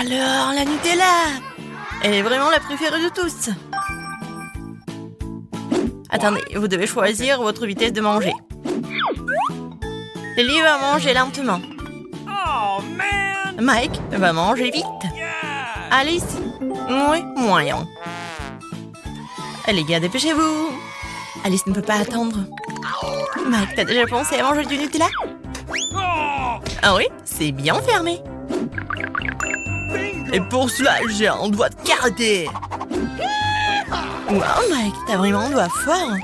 Alors, la Nutella! Elle est vraiment la préférée de tous. Attendez, vous devez choisir votre vitesse de manger. Lily va manger lentement. Oh man! Mike va manger vite. Yeah! Alice? Oui, moyen. Les gars, dépêchez-vous. Alice ne peut pas attendre. Mike, t'as déjà pensé à manger du Nutella? Oh! Ah oui, c'est bien fermé. Et pour cela, j'ai un doigt de karaté. Wow, Mike, t'as vraiment un doigt fort.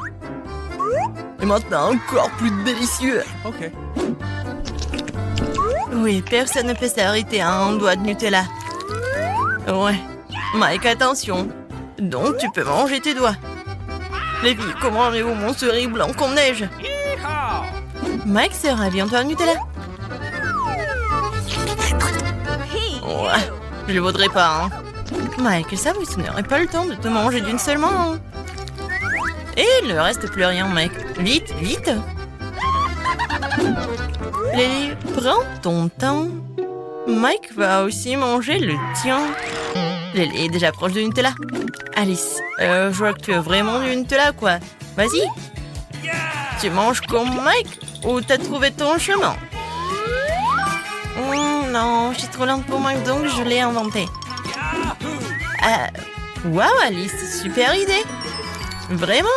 Et maintenant, encore plus délicieux. Okay. Oui, personne ne peut s'arrêter à un doigt de Nutella. Ouais. Mike, attention. Donc, tu peux manger tes doigts. Les filles, comment avez-vous mon sourire blanc comme neige? Yeehaw! Mike sera bientôt un Nutella. Ouais, je le voudrais pas, hein. Mike, ça vous n'aurait pas le temps de te manger d'une seule main. Hein. Et il ne reste plus rien, Mike. Vite, vite. Lily, prends ton temps. Mike va aussi manger le tien. Lily est déjà proche de Nutella. Alice, je vois que tu as vraiment du Nutella, quoi. Vas-y. Yeah! Tu manges comme Mike ou t'as trouvé ton chemin? Non, je suis trop lente pour Mike, donc je l'ai inventé. Yahoo! Waouh, Alice, super idée. Vraiment.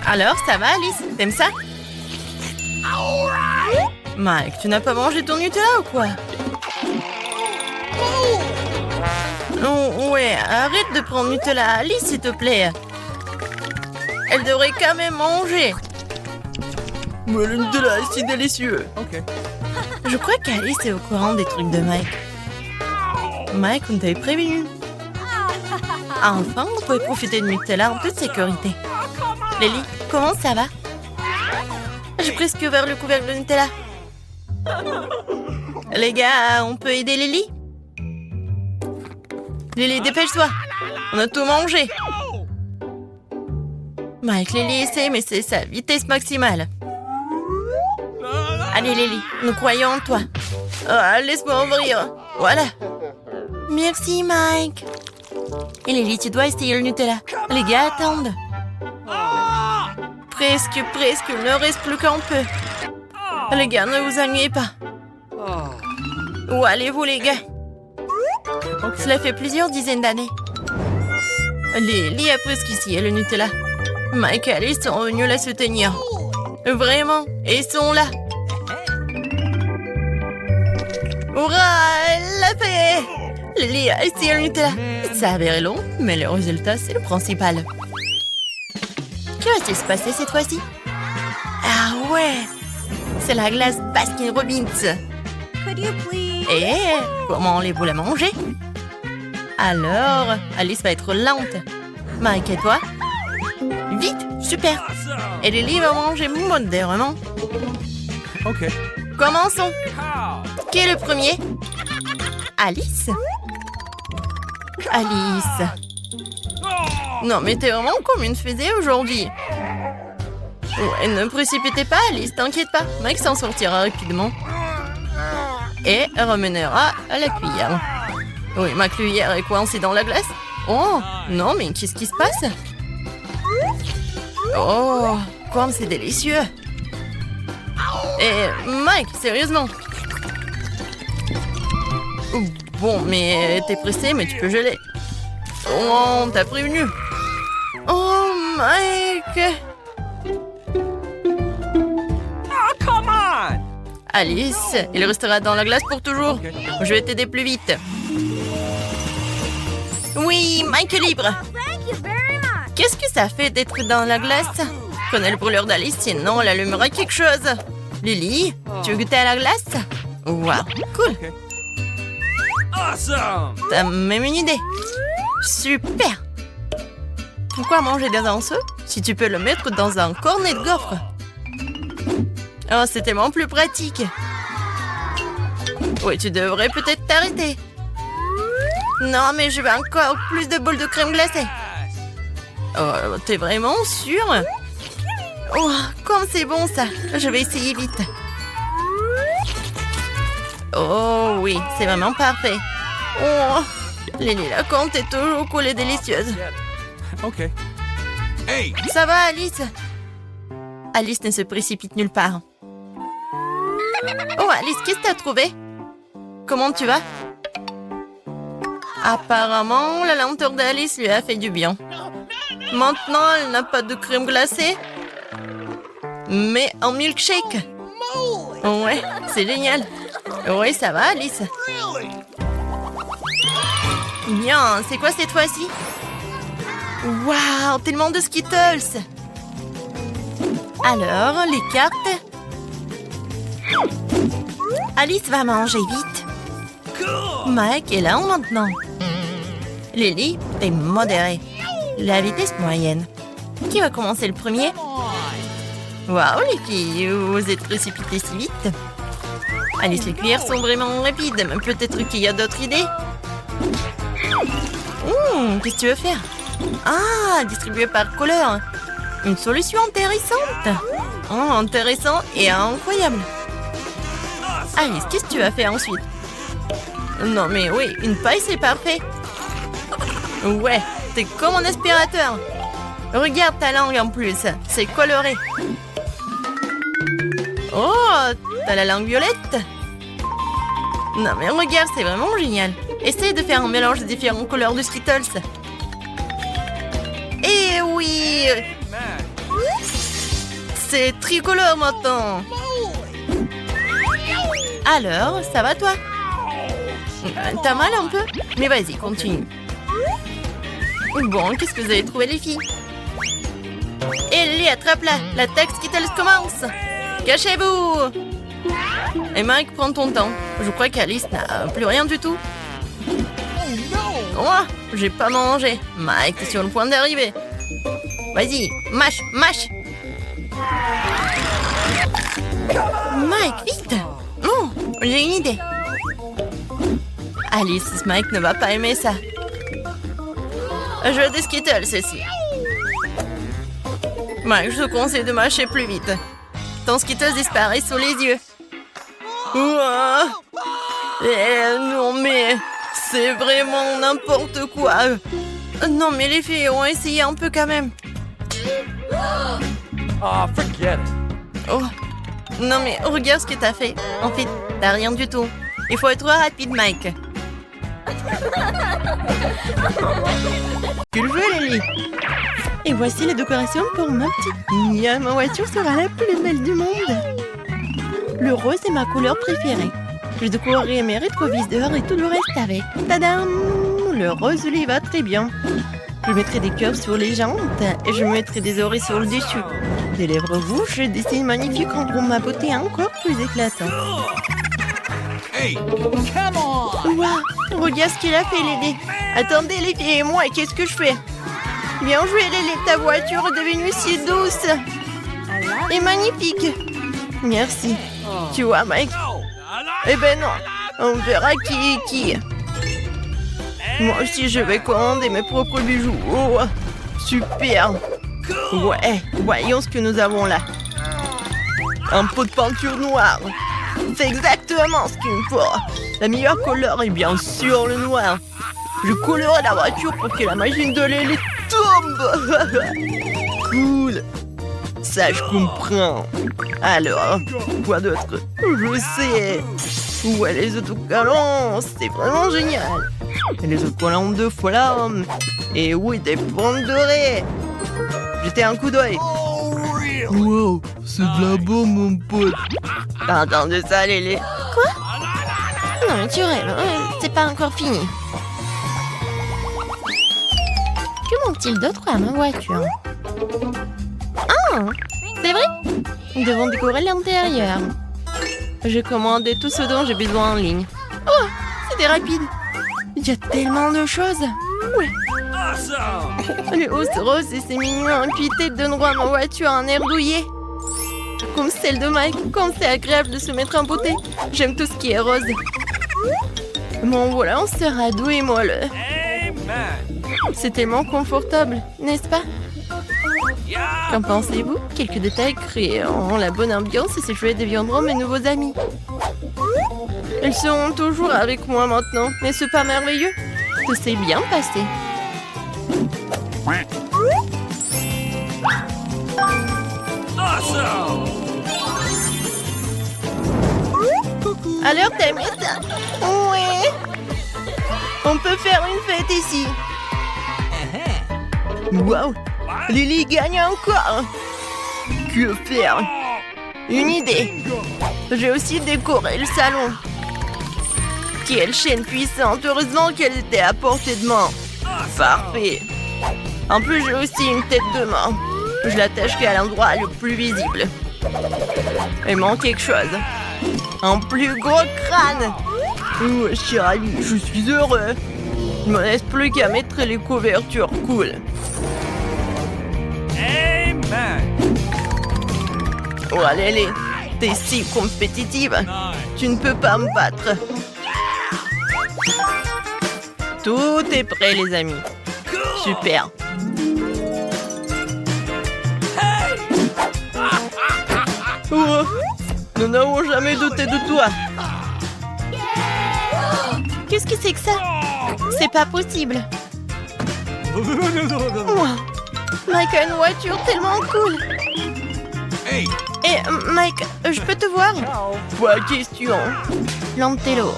Alors, ça va, Alice? T'aimes ça? Mike, tu n'as pas mangé ton Nutella ou quoi? Oh, ouais, arrête de prendre Nutella à Alice, s'il te plaît. Elle devrait quand même manger. Mais le Nutella est si délicieux. Okay. Je crois qu'Alice est au courant des trucs de Mike. Mike, on t'avait prévenu. Enfin, vous pouvez profiter de Nutella en toute sécurité. Lily, comment ça va? J'ai presque ouvert le couvercle de Nutella. Les gars, on peut aider Lily? Lily, dépêche-toi. On a tout mangé. Mike, Lily essaie, mais c'est sa vitesse maximale. Allez, Lily, nous croyons en toi. Oh, laisse-moi ouvrir. Voilà. Merci, Mike. Et Lily, tu dois essayer le Nutella. Les gars attendent. Presque, il ne reste plus qu'un peu. Les gars, ne vous ennuyez pas. Où allez-vous, les gars? Cela fait plusieurs dizaines d'années. Lily a presque ici, le Nutella. Mike et Alice sont venus la soutenir. Vraiment, ils sont là. Hurrah, elle l'a fait! Lily a essayé le Nutella. Ça a avéré long, mais le résultat, c'est le principal. Que va-t-il se passer cette fois-ci? Ah ouais! C'est la glace Baskin-Robbins. Could you please? Et comment allez-vous la manger? Alors, Alice va être lente. Mike et toi? Vite, super! Awesome! Et Lily va manger modérément. Okay. Commençons. Yeehaw! Qui est le premier? Alice? Alice. Oh! Non, mais t'es vraiment comme une fusée aujourd'hui. Ouais, ne précipitez pas, Alice, t'inquiète pas. Mike s'en sortira rapidement. Et ramènera à la cuillère. Oui, ma cuillère est coincée dans la glace. Oh, non, mais qu'est-ce qui se passe? Oh, comme c'est délicieux. Et Mike, sérieusement. Bon, mais t'es pressé, mais tu peux geler. Oh, on t'a prévenu. Oh, Mike. Oh, come on! Alice, il restera dans la glace pour toujours. Ok. Je vais t'aider plus vite. Oui, Mike est libre. Thank you very much. Qu'est-ce que ça fait d'être dans la glace? Connais le brûleur d'Alice, sinon elle allumera quelque chose. Lily, tu veux goûter à la glace? Waouh, cool. Okay. Awesome! T'as même une idée. Super. Pourquoi manger dans un seau si tu peux le mettre dans un cornet de gaufre? Oh, c'est tellement plus pratique. Oui, tu devrais peut-être t'arrêter. Non, mais je veux encore plus de boules de crème glacée. Oh, t'es vraiment sûr? Oh, comme c'est bon ça. Je vais essayer vite. Oh oui, c'est vraiment parfait. Oh, Lily la Comte est toujours cool et délicieuse. Okay. Hey! Ça va, Alice? Alice ne se précipite nulle part. Oh, Alice, qu'est-ce que t'as trouvé? Comment tu vas? Apparemment, la lenteur d'Alice lui a fait du bien. Maintenant, elle n'a pas de crème glacée, mais en milkshake. Ouais, c'est génial. Oui, ça va, Alice? Bien, c'est quoi cette fois-ci? Waouh, tellement de Skittles! Alors, les cartes? Alice va manger vite. Mike est là maintenant. Lily est modérée. La vitesse moyenne. Qui va commencer le premier? Waouh, les filles, vous êtes précipitées si vite. Alice, les cuillères sont vraiment rapides, mais peut-être qu'il y a d'autres idées. Qu'est-ce que tu veux faire? Ah, distribué par couleur. Une solution intéressante. Oh, intéressant et incroyable. Alice, qu'est-ce que tu vas faire ensuite? Non mais oui, une paille c'est parfait. Ouais, c'est comme un aspirateur. Regarde ta langue en plus, c'est coloré. Oh, t'as la langue violette. Non mais regarde, c'est vraiment génial. Essaye de faire un mélange de différentes couleurs de Skittles. Eh oui! C'est tricolore maintenant. Alors, ça va toi? T'as mal un peu? Mais vas-y, continue. Bon, qu'est-ce que vous avez trouvé les filles? Ellie, attrape-la! L'attaque Skittles commence! Cachez-vous! Et Mike, prends ton temps. Je crois qu'Alice n'a plus rien du tout. Oh, j'ai pas mangé. Mike, t'es sur le point d'arriver. Vas-y, mâche, mâche! Mike, vite! Oh, j'ai une idée. Alice, Mike ne va pas aimer ça. Je veux des Skittles, ceci. Mike, je te conseille de mâcher plus vite. Ton Skittles disparaît sous les yeux. Ouah. Non mais, c'est vraiment n'importe quoi. Non mais les filles ont essayé un peu quand même. Oh, forget it. Oh, non mais regarde ce que t'as fait. En fait, t'as rien du tout. Il faut être rapide, Mike. Tu le veux, Lily? Et voici les décorations pour ma petite fille. Ma voiture sera la plus belle du monde. Le rose est ma couleur préférée. Je décorerai mes rétroviseurs et tout le reste avec. Tadam! Le rose lui va très bien. Je mettrai des cœurs sur les jantes et je mettrai des oreilles sur le dessus. Des lèvres rouges et des signes magnifiques rendront ma beauté encore plus éclatante. Hey, come on! Waouh! Regarde ce qu'il a fait, Lily. Attendez, les filles et moi, qu'est-ce que je fais? Bien joué, Lily. Ta voiture est devenue si douce et magnifique. Merci. Tu vois, Mike? Eh ben non. On verra qui est qui. Moi aussi, je vais commander mes propres bijoux. Oh, super. Ouais, voyons ce que nous avons là. Un pot de peinture noire. C'est exactement ce qu'il me faut. La meilleure couleur est bien sûr le noir. Je colorerai la voiture pour que la machine de Lily tombe. Cool. Ça, je comprends. Alors, quoi d'autre? Je sais. Ouais, les autocollants, c'est vraiment génial. Et les autocollants de flamme. Et oui, des pommes dorées. Jetez un coup d'œil. Wow, c'est de la bombe, mon pote. T'as entendu ça, Lily? Quoi? Non, mais tu rêves, c'est pas encore fini. Que manque-t-il d'autre à ma voiture? Ah, c'est vrai? Nous devons décorer l'intérieur. J'ai commandé tout ce dont j'ai besoin en ligne. Oh, c'était rapide. Il y a tellement de choses. Ouais. Awesome! Les hausses roses et c'est mignon. Et puis ils donneront à ma voiture un air douillet. Comme celle de Mike. Comme c'est agréable de se mettre en beauté. J'aime tout ce qui est rose. Bon voilà, on sera doux et molle. Amen! C'est tellement confortable, n'est-ce pas? Yeah! Qu'en pensez-vous? Quelques détails créeront la bonne ambiance et ces jouets deviendront mes nouveaux amis. Ils seront toujours avec moi maintenant. N'est-ce pas merveilleux? Ça s'est bien passé. Awesome! Alors, t'aimes ça? Ouais. On peut faire une fête ici. Wow. Lily gagne encore. Que faire? Une idée. J'ai aussi décoré le salon. Quelle chaîne puissante. Heureusement qu'elle était à portée de main. Parfait. En plus, j'ai aussi une tête de main. Je l'attacherai à l'endroit le plus visible. Il manque quelque chose. Un plus gros crâne. Oh, je suis ravi. Je suis heureux. Il ne me reste plus qu'à mettre les couvertures cool. Amen! Oh, allez, t'es si compétitive. Tu ne peux pas me battre. Tout est prêt, les amis. Super. Oh, nous n'avons jamais douté de toi. Qu'est-ce que c'est que ça? C'est pas possible. Wow. Mike a une voiture tellement cool. Hey! Et Mike, je peux te voir? Pas question. Lantello.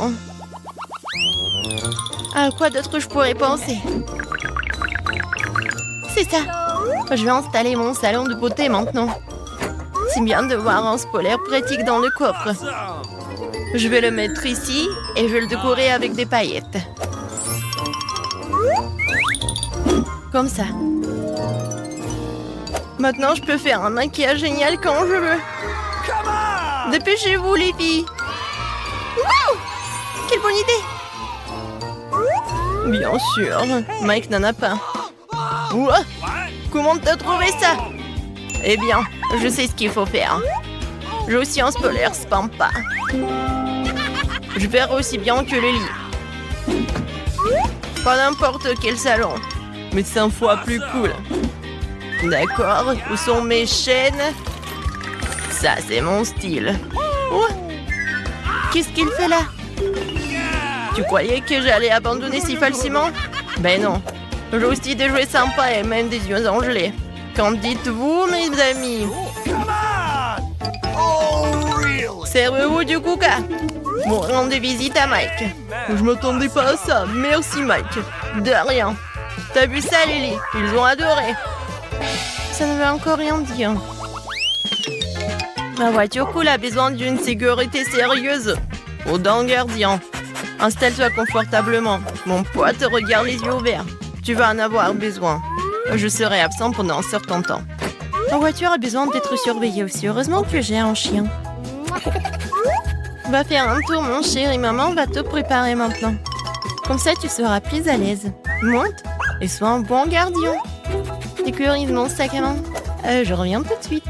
À quoi d'autre je pourrais penser? C'est ça. Je vais installer mon salon de beauté maintenant. C'est bien de voir un spoiler pratique dans le coffre. Je vais le mettre ici et je vais le décorer avec des paillettes. Comme ça. Maintenant, je peux faire un maquillage génial quand je veux. Dépêchez-vous, les filles. Wow! Quelle bonne idée! Bien sûr, Mike n'en a pas. Ouah! Comment t'as trouvé ça? Eh bien, je sais ce qu'il faut faire. J'ai aussi un spoiler Spampa. Je verrai aussi bien que le lit. Pas n'importe quel salon, mais 5 fois plus cool. D'accord, où sont mes chaînes? Ça, c'est mon style. Oh. Qu'est-ce qu'il fait là? Tu croyais que j'allais abandonner si facilement? Ben non. J'ai aussi des jouets sympas et même des yeux engelés. Qu'en dites-vous, mes amis? Servez-vous du coca. Bon, rendez visite à Mike. Je m'attendais pas à ça. Merci, Mike. De rien. T'as vu ça, Lily? Ils ont adoré. Ça ne veut encore rien dire. Ma voiture cool a besoin d'une sécurité sérieuse. Au d'un gardien. Installe-toi confortablement. Mon pote, regarde les yeux ouverts. Tu vas en avoir besoin. Je serai absent pendant un certain temps. Ta voiture a besoin d'être surveillée aussi. Heureusement que j'ai un chien. Va faire un tour, mon chéri. Maman va te préparer maintenant. Comme ça, tu seras plus à l'aise. Monte et sois un bon gardien. Sécurise mon sac à main. Je reviens tout de suite.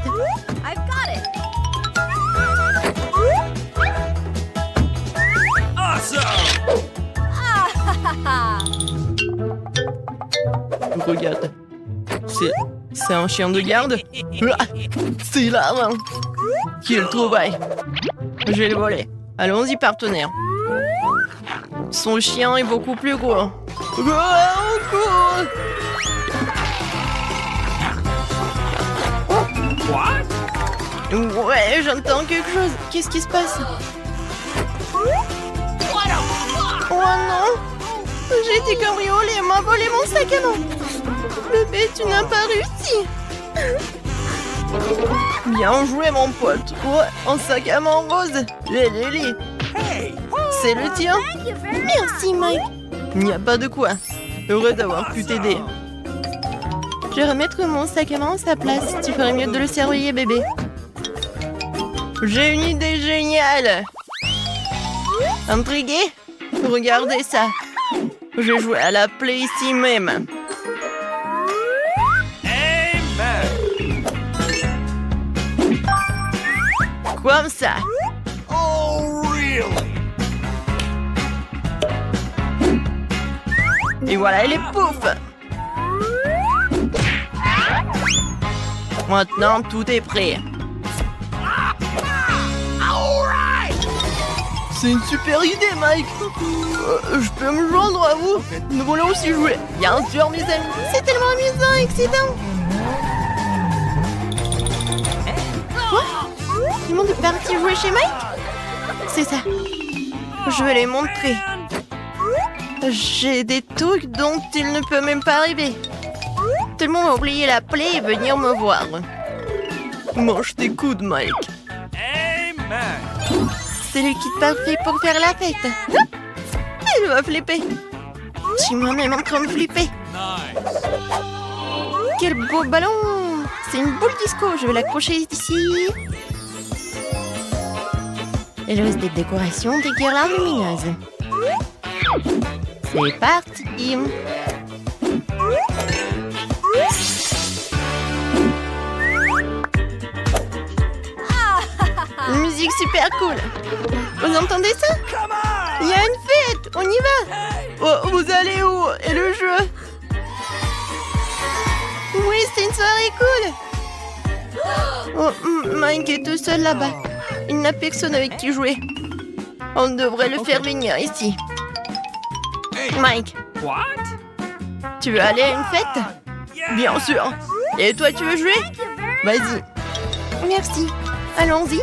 I've got it. Regarde. C'est un chien de garde. Ah, c'est là. Quelle trouvaille. Je vais le voler. Allons-y, partenaire. Son chien est beaucoup plus gros. Ouais, j'entends quelque chose. Qu'est-ce qui se passe? Oh non! J'ai été cambriolée, m'a volé mon sac à main. Bébé, tu n'as pas réussi. Bien joué, mon pote. Ouais, un sac à main rose. Lily. C'est le tien. Merci, Mike. Il n'y a pas de quoi. Heureux d'avoir pu t'aider. Je vais remettre mon sac à main à sa place. Tu ferais mieux de le surveiller, bébé. J'ai une idée géniale. Intrigué? Regardez ça. Je joue à la play ici même. Amen! Comme ça. Oh, really? Et voilà, elle est pouf. Maintenant, tout est prêt. C'est une super idée, Mike. Je peux me joindre à vous. Nous voulons aussi jouer. Bien sûr, mes amis. C'est tellement amusant et excitant. Quoi? Tout le monde est parti jouer chez Mike? C'est ça. Je vais les montrer. J'ai des trucs dont il ne peut même pas rêver. Tout le monde a oublié l'appeler et venir me voir. Mange tes coudes, Mike. Amen. C'est le kit parfait pour faire la fête. Il va flipper. Timon est en train de flipper. Nice. Quel beau ballon! C'est une boule disco. Je vais l'accrocher ici. Il reste des décorations, des guirlandes lumineuses. C'est parti! Une musique super cool. Vous entendez ça? Il y a une fête. On y va. Oh, vous allez où? Et le jeu? Oui, c'est une soirée cool. Oh, Mike est tout seul là-bas. Il n'a personne avec qui jouer. On devrait le faire venir ici. Mike, What? tu veux aller à une fête? Bien sûr. Et toi, tu veux jouer? Vas-y. Merci. Allons-y.